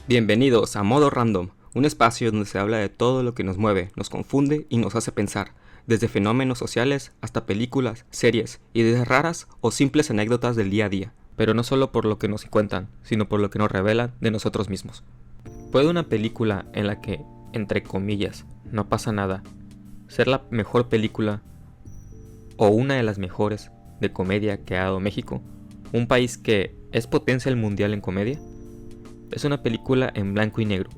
Bienvenidos a Modo Random, un espacio donde se habla de todo lo que nos mueve, nos confunde y nos hace pensar, desde fenómenos sociales hasta películas, series, ideas raras o simples anécdotas del día a día, pero no solo por lo que nos cuentan, sino por lo que nos revelan de nosotros mismos. ¿Puede una película en la que, entre comillas, no pasa nada, ser la mejor película o una de las mejores de comedia que ha dado México, un país que es potencia mundial en comedia? Es una película en blanco y negro.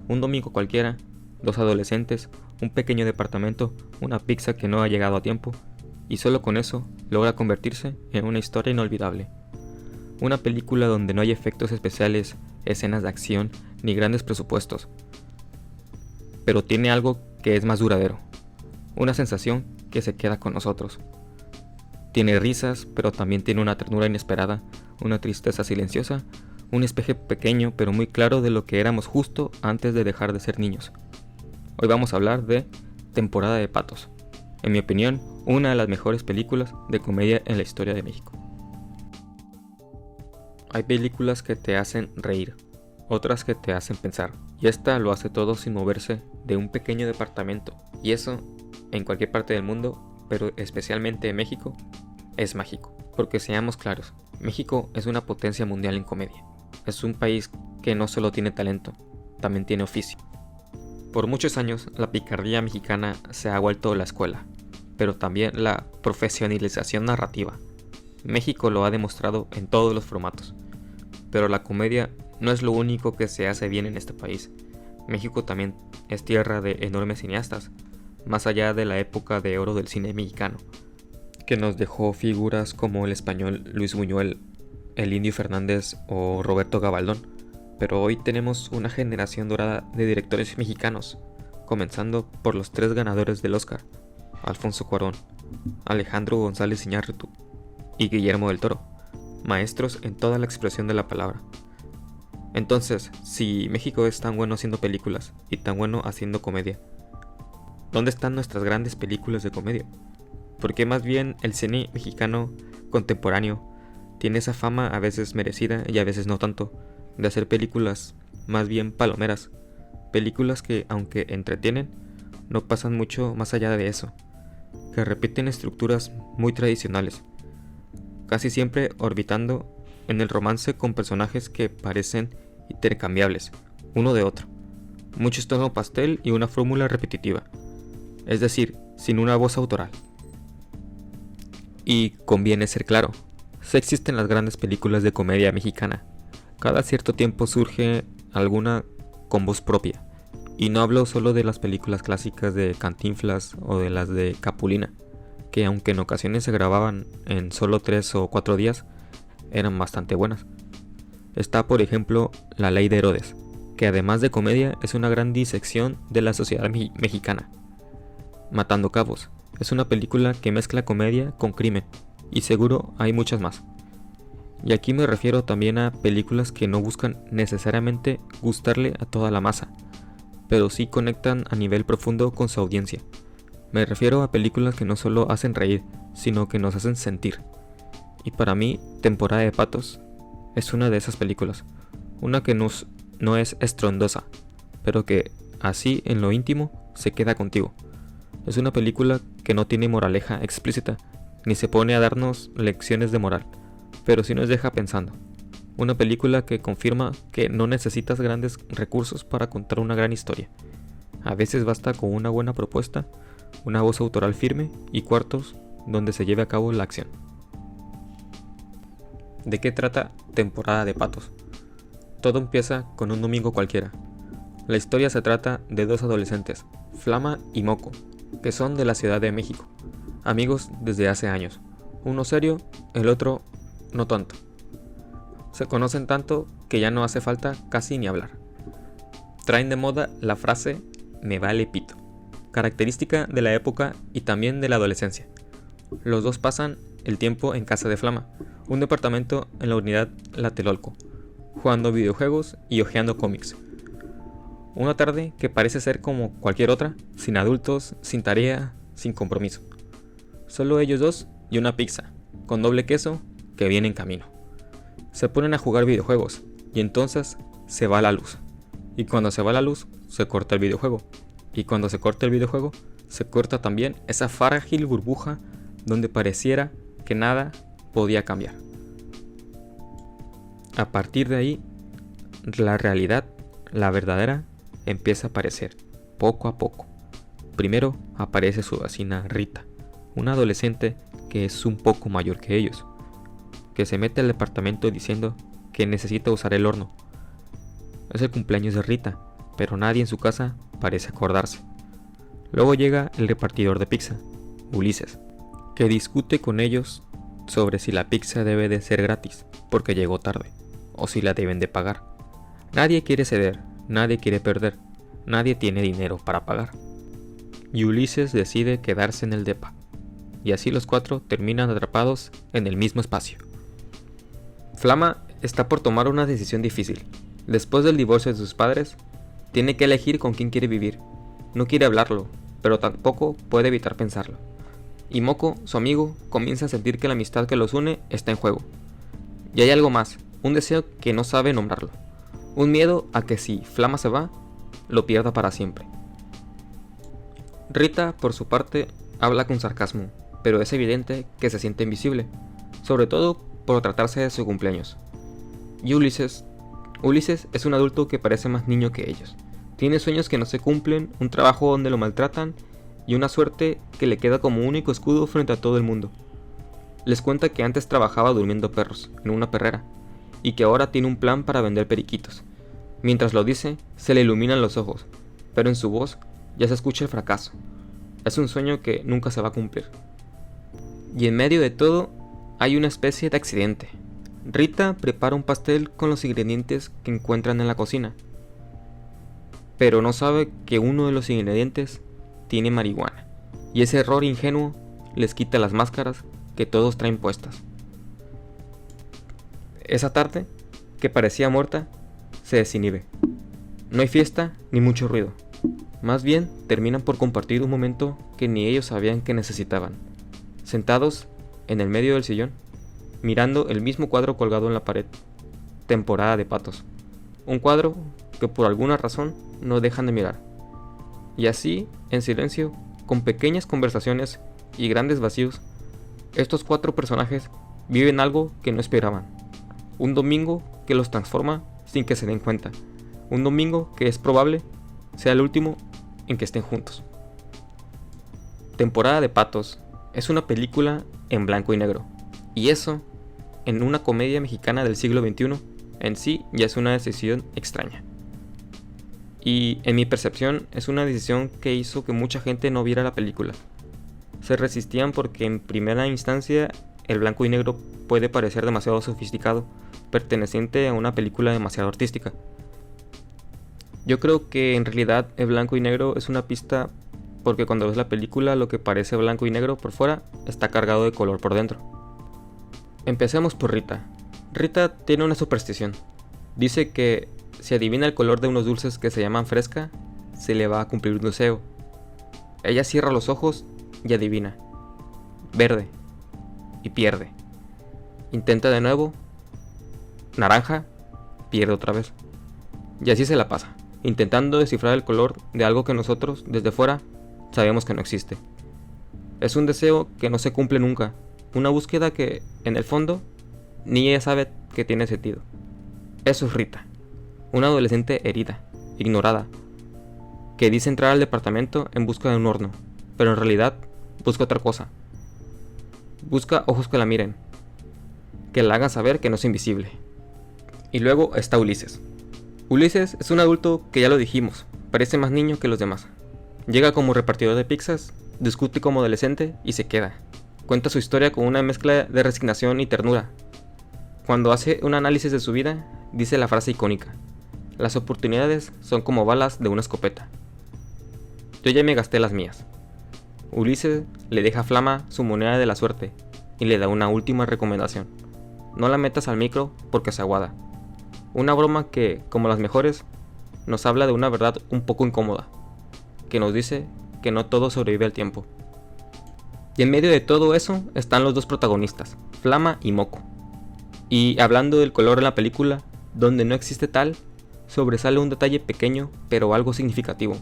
Un domingo cualquiera, dos adolescentes, un pequeño departamento, una pizza que no ha llegado a tiempo, y solo con eso logra convertirse en una historia inolvidable. Una película donde no hay efectos especiales, escenas de acción, ni grandes presupuestos. Pero tiene algo que es más duradero. Una sensación que se queda con nosotros. Tiene risas, pero también tiene una ternura inesperada, una tristeza silenciosa, un espejo pequeño pero muy claro de lo que éramos justo antes de dejar de ser niños. Hoy vamos a hablar de Temporada de Patos. En mi opinión, una de las mejores películas de comedia en la historia de México. Hay películas que te hacen reír, otras que te hacen pensar, y esta lo hace todo sin moverse de un pequeño departamento, y eso, en cualquier parte del mundo, pero especialmente en México, es mágico. Porque seamos claros, México es una potencia mundial en comedia. Es un país que no solo tiene talento, también tiene oficio. Por muchos años, la picardía mexicana se ha vuelto la escuela, pero también la profesionalización narrativa. México lo ha demostrado en todos los formatos. Pero la comedia no es lo único que se hace bien en este país. México también es tierra de enormes cineastas, más allá de la época de oro del cine mexicano, que nos dejó figuras como el español Luis Buñuel, el Indio Fernández o Roberto Gabaldón. Pero hoy tenemos una generación dorada de directores mexicanos, comenzando por los 3 ganadores del Oscar: Alfonso Cuarón, Alejandro González Iñárritu y Guillermo del Toro, maestros en toda la expresión de la palabra. Entonces, si México es tan bueno haciendo películas y tan bueno haciendo comedia, ¿dónde están nuestras grandes películas de comedia? Porque más bien el cine mexicano contemporáneo tiene esa fama, a veces merecida y a veces no tanto, de hacer películas más bien palomeras, películas que, aunque entretienen, no pasan mucho más allá de eso, que repiten estructuras muy tradicionales, casi siempre orbitando en el romance con personajes que parecen intercambiables, uno de otro, mucho tono pastel y una fórmula repetitiva, es decir, sin una voz autoral. Y conviene ser claro, sí existen las grandes películas de comedia mexicana. Cada cierto tiempo surge alguna con voz propia. Y no hablo solo de las películas clásicas de Cantinflas o de las de Capulina, que aunque en ocasiones se grababan en solo 3 o 4 días, eran bastante buenas. Está, por ejemplo, La Ley de Herodes, que además de comedia es una gran disección de la sociedad mexicana. Matando Cabos es una película que mezcla comedia con crimen, y seguro hay muchas más. Y aquí me refiero también a películas que no buscan necesariamente gustarle a toda la masa, pero sí conectan a nivel profundo con su audiencia. Me refiero a películas que no solo hacen reír, sino que nos hacen sentir. Y para mí, Temporada de Patos es una de esas películas. Una que no es estrondosa, pero que así en lo íntimo se queda contigo. Es una película que no tiene moraleja explícita, ni se pone a darnos lecciones de moral, pero sí nos deja pensando. Una película que confirma que no necesitas grandes recursos para contar una gran historia. A veces basta con una buena propuesta, una voz autoral firme y cuartos donde se lleve a cabo la acción. ¿De qué trata Temporada de Patos? Todo empieza con un domingo cualquiera. La historia se trata de 2 adolescentes, Flama y Moco, que son de la Ciudad de México, amigos desde hace años. Uno serio, el otro no tanto. Se conocen tanto que ya no hace falta casi ni hablar. Traen de moda la frase "me vale pito", característica de la época y también de la adolescencia. Los dos pasan el tiempo en casa de Flama, un departamento en la unidad Tlatelolco, jugando videojuegos y hojeando cómics. Una tarde que parece ser como cualquier otra, sin adultos, sin tarea, sin compromiso. Solo ellos dos y una pizza, con doble queso, que viene en camino. Se ponen a jugar videojuegos, y entonces se va la luz. Y cuando se va la luz, se corta el videojuego. Y cuando se corta el videojuego, se corta también esa frágil burbuja donde pareciera que nada podía cambiar. A partir de ahí, la realidad, la verdadera, empieza a aparecer, poco a poco. Primero aparece su vecina Rita, una adolescente que es un poco mayor que ellos, que se mete al departamento diciendo que necesita usar el horno. Es el cumpleaños de Rita, pero nadie en su casa parece acordarse. Luego llega el repartidor de pizza, Ulises, que discute con ellos sobre si la pizza debe de ser gratis, porque llegó tarde, o si la deben de pagar. Nadie quiere ceder, nadie quiere perder, nadie tiene dinero para pagar. Y Ulises decide quedarse en el depa, y así los cuatro terminan atrapados en el mismo espacio. Flama está por tomar una decisión difícil. Después del divorcio de sus padres, tiene que elegir con quién quiere vivir. No quiere hablarlo, pero tampoco puede evitar pensarlo. Y Moco, su amigo, comienza a sentir que la amistad que los une está en juego. Y hay algo más, un deseo que no sabe nombrarlo. Un miedo a que si Flama se va, lo pierda para siempre. Rita, por su parte, habla con sarcasmo, pero es evidente que se siente invisible, sobre todo por tratarse de su cumpleaños. Y Ulises es un adulto que parece más niño que ellos. Tiene sueños que no se cumplen, un trabajo donde lo maltratan y una suerte que le queda como único escudo frente a todo el mundo. Les cuenta que antes trabajaba durmiendo perros en una perrera y que ahora tiene un plan para vender periquitos. Mientras lo dice, se le iluminan los ojos, pero en su voz ya se escucha el fracaso. Es un sueño que nunca se va a cumplir. Y en medio de todo, hay una especie de accidente. Rita prepara un pastel con los ingredientes que encuentran en la cocina, pero no sabe que uno de los ingredientes tiene marihuana, y ese error ingenuo les quita las máscaras que todos traen puestas. Esa tarde, que parecía muerta, se desinhibe. No hay fiesta ni mucho ruido. Más bien, terminan por compartir un momento que ni ellos sabían que necesitaban. Sentados en el medio del sillón, mirando el mismo cuadro colgado en la pared. Temporada de patos. Un cuadro que por alguna razón no dejan de mirar. Y así, en silencio, con pequeñas conversaciones y grandes vacíos, estos cuatro personajes viven algo que no esperaban. Un domingo que los transforma sin que se den cuenta. Un domingo que es probable sea el último en que estén juntos. Temporada de patos es una película en blanco y negro. Y eso, en una comedia mexicana del siglo XXI, en sí ya es una decisión extraña. Y en mi percepción es una decisión que hizo que mucha gente no viera la película. Se resistían porque en primera instancia el blanco y negro puede parecer demasiado sofisticado, perteneciente a una película demasiado artística. Yo creo que en realidad el blanco y negro es una pista porque cuando ves la película lo que parece blanco y negro por fuera está cargado de color por dentro. Empecemos por Rita. Rita tiene una superstición. Dice que si adivina el color de unos dulces que se llaman fresca, se le va a cumplir un deseo. Ella cierra los ojos y adivina. Verde. Y pierde. Intenta de nuevo. Naranja. Pierde otra vez. Y así se la pasa, intentando descifrar el color de algo que nosotros, desde fuera, sabemos que no existe. Es un deseo que no se cumple nunca. Una búsqueda que, en el fondo, ni ella sabe que tiene sentido. Eso es Rita. Una adolescente herida, ignorada, que dice entrar al departamento en busca de un horno, pero en realidad busca otra cosa. Busca ojos que la miren, que la hagan saber que no es invisible. Y luego está Ulises. Ulises es un adulto que ya lo dijimos, parece más niño que los demás. Llega como repartidor de pizzas, discute como adolescente y se queda. Cuenta su historia con una mezcla de resignación y ternura. Cuando hace un análisis de su vida, dice la frase icónica: las oportunidades son como balas de una escopeta. Yo ya me gasté las mías. Ulises le deja a Flama su moneda de la suerte y le da una última recomendación: no la metas al micro porque se aguada. Una broma que, como las mejores, nos habla de una verdad un poco incómoda, que nos dice que no todo sobrevive al tiempo. Y en medio de todo eso están los dos protagonistas, Flama y Moco. Y hablando del color en la película, donde no existe tal, sobresale un detalle pequeño pero algo significativo.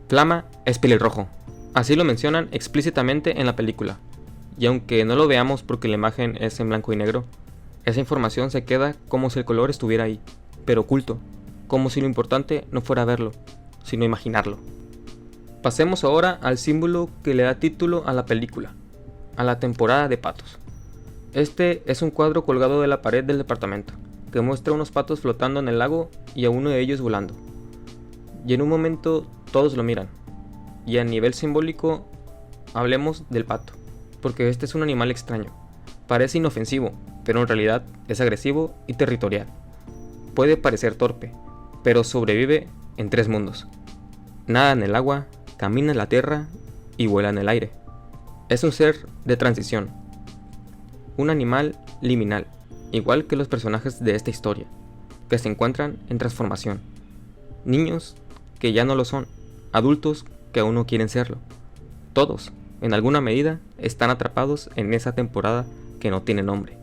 Flama es pelirrojo, así lo mencionan explícitamente en la película, y aunque no lo veamos porque la imagen es en blanco y negro, esa información se queda como si el color estuviera ahí, pero oculto, como si lo importante no fuera verlo, sino imaginarlo. Pasemos ahora al símbolo que le da título a la película, a la temporada de patos. Este es un cuadro colgado de la pared del departamento, que muestra unos patos flotando en el lago y a uno de ellos volando. Y en un momento todos lo miran, y a nivel simbólico hablemos del pato, porque este es un animal extraño. Parece inofensivo, pero en realidad es agresivo y territorial. Puede parecer torpe, pero sobrevive en 3 mundos. Nada en el agua, camina en la tierra y vuela en el aire. Es un ser de transición, un animal liminal, igual que los personajes de esta historia, que se encuentran en transformación. Niños que ya no lo son, adultos que aún no quieren serlo. Todos, en alguna medida, están atrapados en esa temporada que no tiene nombre,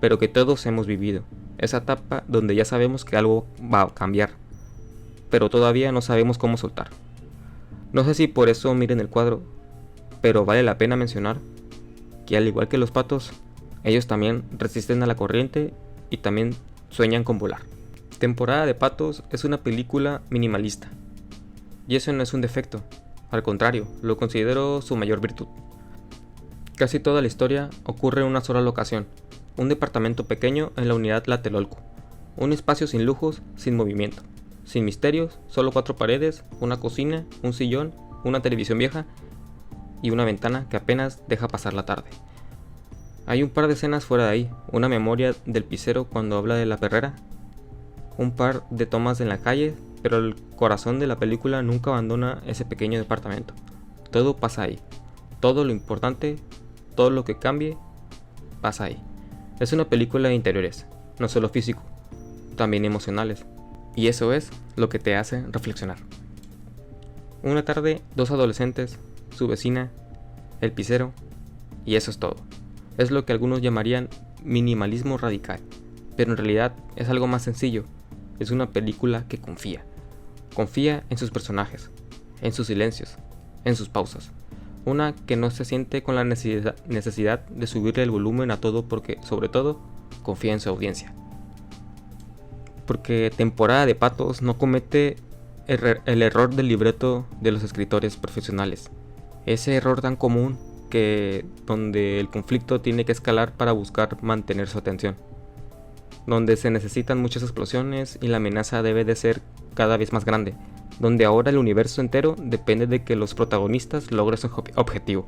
pero que todos hemos vivido. Esa etapa donde ya sabemos que algo va a cambiar, pero todavía no sabemos cómo soltar. No sé si por eso miren el cuadro, pero vale la pena mencionar que al igual que los patos, ellos también resisten a la corriente y también sueñan con volar. Temporada de patos es una película minimalista, y eso no es un defecto, al contrario, lo considero su mayor virtud. Casi toda la historia ocurre en una sola locación, un departamento pequeño en la unidad Tlatelolco, un espacio sin lujos, sin movimiento, sin misterios, solo 4 paredes, una cocina, un sillón, una televisión vieja y una ventana que apenas deja pasar la tarde. Hay un par de escenas fuera de ahí, una memoria del pisero cuando habla de la perrera, un par de tomas en la calle, pero el corazón de la película nunca abandona ese pequeño departamento. Todo pasa ahí, todo lo importante, todo lo que cambie, pasa ahí. Es una película de interiores, no solo físico, también emocionales, y eso es lo que te hace reflexionar. Una tarde, 2 adolescentes, su vecina, el pisero, y eso es todo. Es lo que algunos llamarían minimalismo radical, pero en realidad es algo más sencillo. Es una película que confía en sus personajes, en sus silencios, en sus pausas. Una que no se siente con la necesidad de subirle el volumen a todo porque, sobre todo, confía en su audiencia. Porque Temporada de Patos no comete el error del libreto de los escritores profesionales. Ese error tan común que donde el conflicto tiene que escalar para buscar mantener su atención. Donde se necesitan muchas explosiones y la amenaza debe de ser cada vez más grande. Donde ahora el universo entero depende de que los protagonistas logren su objetivo.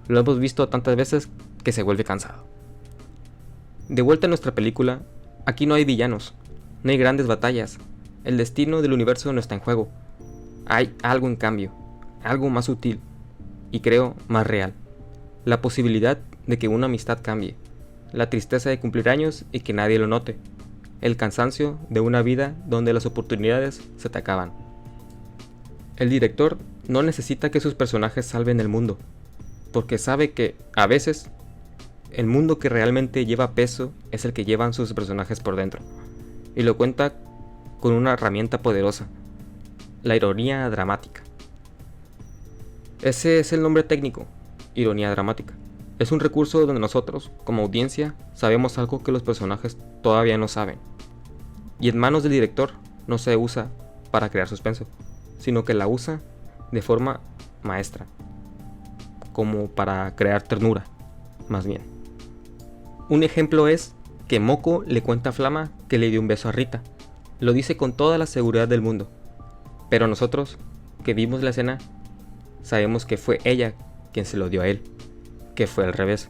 Lo hemos visto tantas veces que se vuelve cansado. De vuelta a nuestra película, aquí no hay villanos, no hay grandes batallas. El destino del universo no está en juego. Hay algo en cambio, algo más sutil y creo más real. La posibilidad de que una amistad cambie, la tristeza de cumplir años y que nadie lo note, el cansancio de una vida donde las oportunidades se te acaban. El director no necesita que sus personajes salven el mundo, porque sabe que, a veces, el mundo que realmente lleva peso es el que llevan sus personajes por dentro, y lo cuenta con una herramienta poderosa, la ironía dramática. Ese es el nombre técnico, ironía dramática. Es un recurso donde nosotros, como audiencia, sabemos algo que los personajes todavía no saben, y en manos del director no se usa para crear suspenso, sino que la usa de forma maestra, como para crear ternura, más bien. Un ejemplo es que Moko le cuenta a Flama que le dio un beso a Rita. Lo dice con toda la seguridad del mundo, pero nosotros, que vimos la escena, sabemos que fue ella quien se lo dio a él, que fue al revés.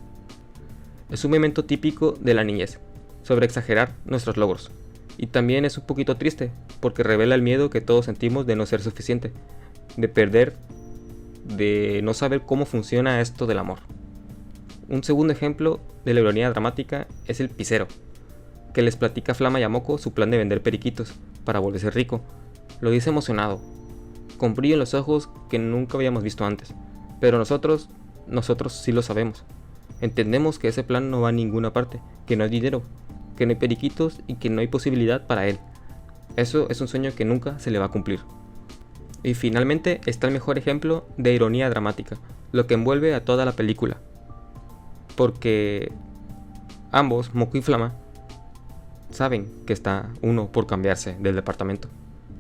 Es un momento típico de la niñez, sobre exagerar nuestros logros. Y también es un poquito triste, porque revela el miedo que todos sentimos de no ser suficiente, de perder, de no saber cómo funciona esto del amor. Un segundo ejemplo de la ironía dramática es el pisero, que les platica a Flama y a Moko su plan de vender periquitos para volverse rico. Lo dice emocionado, con brillo en los ojos que nunca habíamos visto antes, pero nosotros sí lo sabemos. Entendemos que ese plan no va a ninguna parte, que no hay dinero, que no hay periquitos y que no hay posibilidad para él. Eso es un sueño que nunca se le va a cumplir. Y finalmente está el mejor ejemplo de ironía dramática, lo que envuelve a toda la película. Porque ambos, Moco y Flama, saben que está uno por cambiarse del departamento.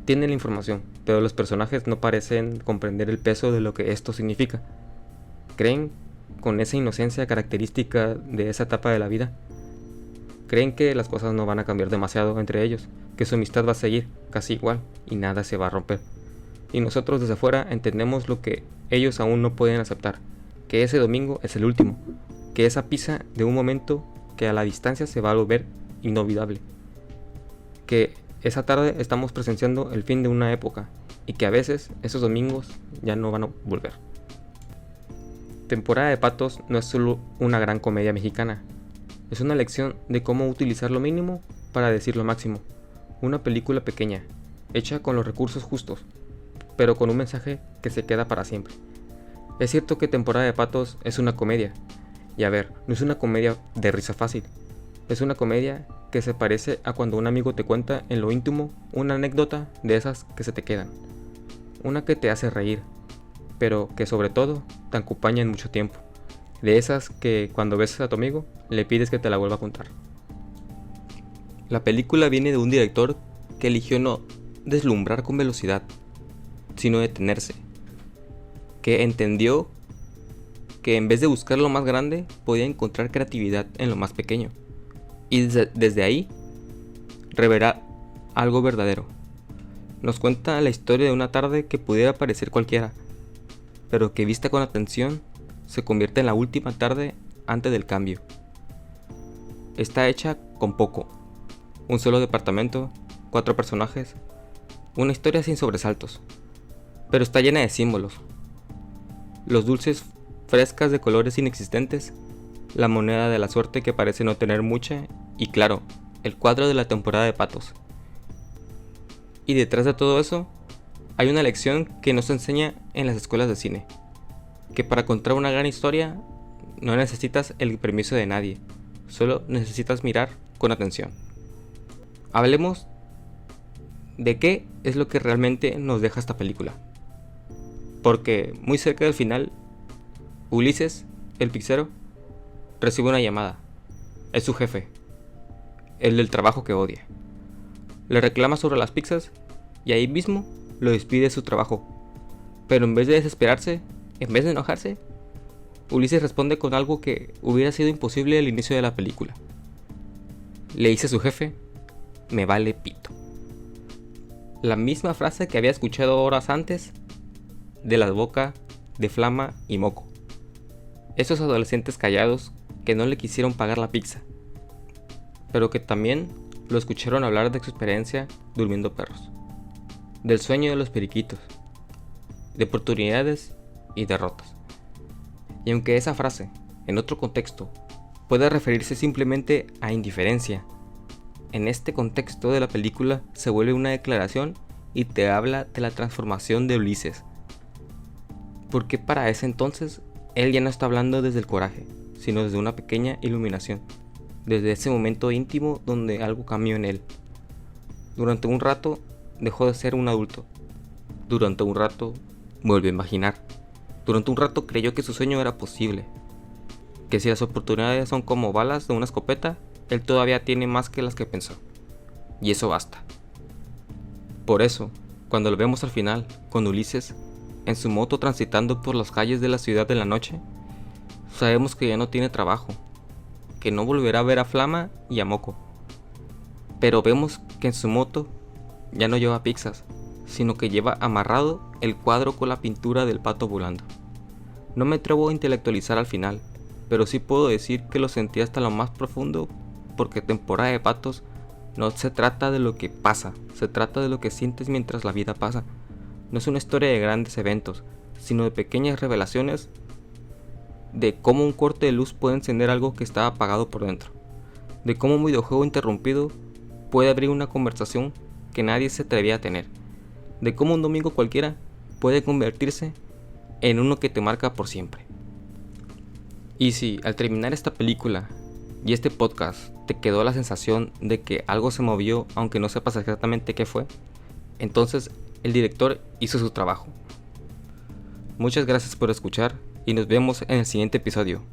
Tienen la información, pero los personajes no parecen comprender el peso de lo que esto significa. Creen, con esa inocencia característica de esa etapa de la vida, creen que las cosas no van a cambiar demasiado entre ellos, que su amistad va a seguir casi igual y nada se va a romper. Y nosotros desde afuera entendemos lo que ellos aún no pueden aceptar, que ese domingo es el último, que esa pizza de un momento que a la distancia se va a volver inolvidable, que esa tarde estamos presenciando el fin de una época y que a veces esos domingos ya no van a volver. Temporada de Patos no es solo una gran comedia mexicana, es una lección de cómo utilizar lo mínimo para decir lo máximo. Una película pequeña, hecha con los recursos justos, pero con un mensaje que se queda para siempre. Es cierto que Temporada de Patos es una comedia, y a ver, no es una comedia de risa fácil, es una comedia que se parece a cuando un amigo te cuenta en lo íntimo una anécdota de esas que se te quedan, una que te hace reír, pero que sobre todo te acompaña en mucho tiempo, de esas que cuando ves a tu amigo le pides que te la vuelva a contar. La película viene de un director que eligió no deslumbrar con velocidad, sino detenerse, que entendió que en vez de buscar lo más grande, podía encontrar creatividad en lo más pequeño, y desde ahí revela algo verdadero. Nos cuenta la historia de una tarde que pudiera parecer cualquiera, pero que vista con atención se convierte en la última tarde antes del cambio. Está hecha con poco, un solo departamento, 4 personajes, una historia sin sobresaltos, pero está llena de símbolos. Los dulces frescas de colores inexistentes, la moneda de la suerte que parece no tener mucha y claro, el cuadro de la temporada de Patos. Y detrás de todo eso, hay una lección que nos enseña en las escuelas de cine, que para contar una gran historia no necesitas el permiso de nadie, solo necesitas mirar con atención. Hablemos de qué es lo que realmente nos deja esta película. Porque muy cerca del final, Ulises, el pizzero, recibe una llamada. Es su jefe, el del trabajo que odia. Le reclama sobre las pizzas y ahí mismo lo despide de su trabajo. Pero en vez de desesperarse, en vez de enojarse, Ulises responde con algo que hubiera sido imposible al inicio de la película. Le dice a su jefe: me vale pito. La misma frase que había escuchado horas antes de la boca de Flama y Moco. Esos adolescentes callados que no le quisieron pagar la pizza, pero que también lo escucharon hablar de su experiencia durmiendo perros, del sueño de los periquitos, de oportunidades y derrotas. Y aunque esa frase, en otro contexto, puede referirse simplemente a indiferencia, en este contexto de la película se vuelve una declaración y te habla de la transformación de Ulises. Porque para ese entonces, él ya no está hablando desde el coraje, sino desde una pequeña iluminación, desde ese momento íntimo donde algo cambió en él. Durante un rato dejó de ser un adulto. Durante un rato volvió a imaginar. Durante un rato creyó que su sueño era posible. Que si las oportunidades son como balas de una escopeta, él todavía tiene más que las que pensó. Y eso basta. Por eso, cuando lo vemos al final, con Ulises, en su moto transitando por las calles de la ciudad en la noche, sabemos que ya no tiene trabajo, que no volverá a ver a Flama y a Moco. Pero vemos que en su moto ya no lleva pizzas, sino que lleva amarrado el cuadro con la pintura del pato volando. No me atrevo a intelectualizar al final, pero sí puedo decir que lo sentí hasta lo más profundo, porque Temporada de Patos no se trata de lo que pasa, se trata de lo que sientes mientras la vida pasa. No es una historia de grandes eventos, sino de pequeñas revelaciones de cómo un corte de luz puede encender algo que estaba apagado por dentro, de cómo un videojuego interrumpido puede abrir una conversación que nadie se atrevía a tener, de cómo un domingo cualquiera puede convertirse en uno que te marca por siempre. Y si al terminar esta película y este podcast ¿Te quedó la sensación de que algo se movió aunque no sepas exactamente qué fue? Entonces, el director hizo su trabajo. Muchas gracias por escuchar y nos vemos en el siguiente episodio.